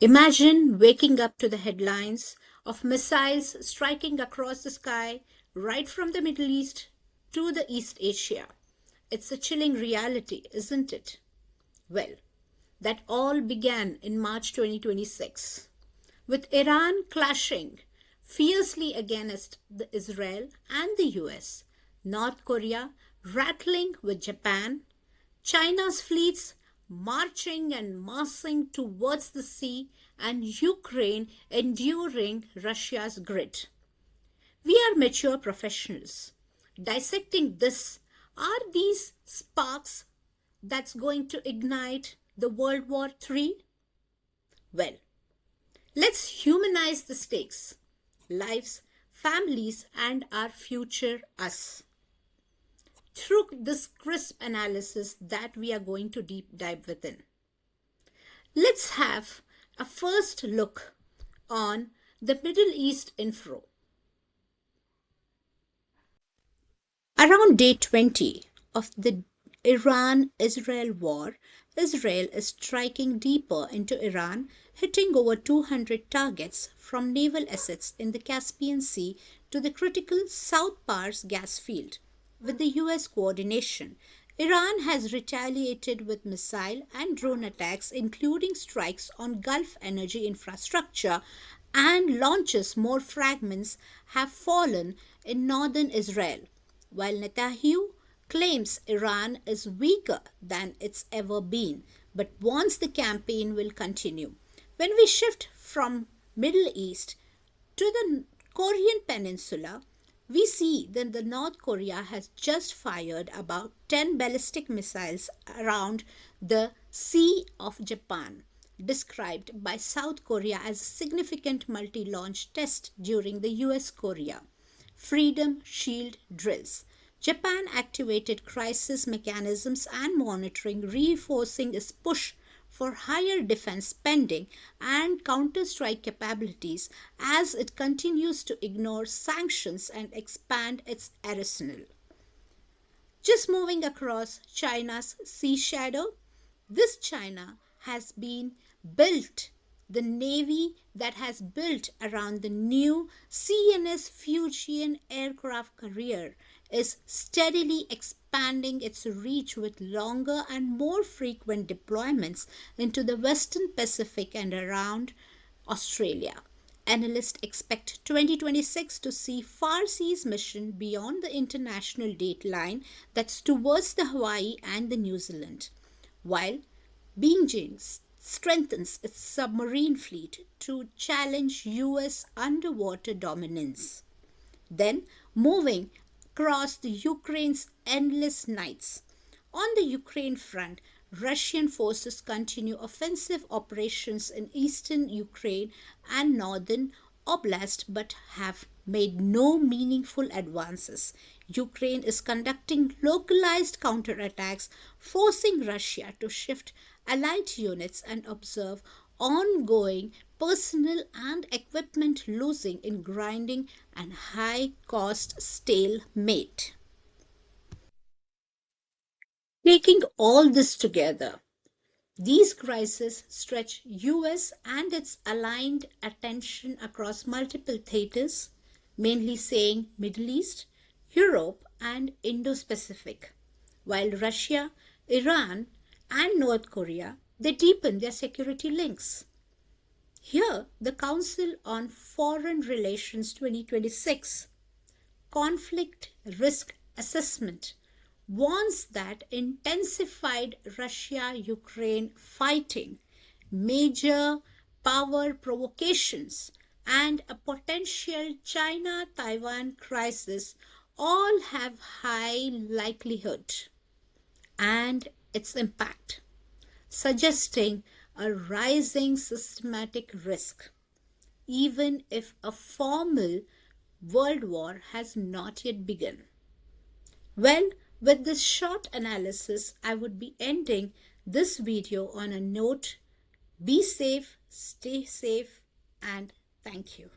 Imagine waking up to the headlines of missiles striking across the sky right from the Middle East to the East Asia. It's a chilling reality, isn't it? Well, that all began in March 2026 with Iran clashing fiercely against Israel and the US, North Korea rattling with Japan, China's fleets marching and massing towards the sea, and Ukraine enduring Russia's grit. We are mature professionals. Dissecting this, are these sparks that's going to ignite the World War III? Well, let's humanize the stakes, lives, families, and our future us. Through this crisp analysis that we are going to deep dive within. Let's have a first look on the Middle East info. Around day 20 of the Iran-Israel war, Israel is striking deeper into Iran, hitting over 200 targets from naval assets in the Caspian Sea to the critical South Pars gas field. With the US coordination, Iran has retaliated with missile and drone attacks, including strikes on Gulf energy infrastructure, and launches more fragments have fallen in northern Israel. While Netanyahu claims Iran is weaker than it's ever been, but warns the campaign will continue. When we shift from Middle East to the Korean Peninsula, we see that the North Korea has just fired about 10 ballistic missiles around the Sea of Japan, described by South Korea as a significant multi-launch test during the US-Korea Freedom Shield drills. Japan activated crisis mechanisms and monitoring, reinforcing its push for higher defense spending and counter-strike capabilities as it continues to ignore sanctions and expand its arsenal. Just moving across China's sea shadow, this China has been built, the navy that has built around the new CNS Fujian aircraft carrier is steadily expanding its reach with longer and more frequent deployments into the Western Pacific and around Australia. Analysts expect 2026 to see Far Seas mission beyond the international date line that's towards the Hawaii and the New Zealand, while Beijing strengthens its submarine fleet to challenge US underwater dominance. Then, moving across the Ukraine's endless nights. On the Ukraine front, Russian forces continue offensive operations in eastern Ukraine and northern Oblast but have made no meaningful advances. Ukraine is conducting localized counterattacks, forcing Russia to shift allied units and observe ongoing personnel and equipment losing in grinding and high-cost stalemate. Taking all this together, these crises stretch US and its aligned attention across multiple theaters, mainly saying Middle East, Europe, and Indo-Pacific. While Russia, Iran, and North Korea, they deepen their security links. Here, the Council on Foreign Relations 2026 Conflict Risk Assessment warns that intensified Russia-Ukraine fighting, major power provocations, and a potential China-Taiwan crisis all have high likelihood and its impact, suggesting a rising systematic risk, even if a formal world war has not yet begun. Well, with this short analysis, I would be ending this video on a note. Be safe, stay safe, and thank you.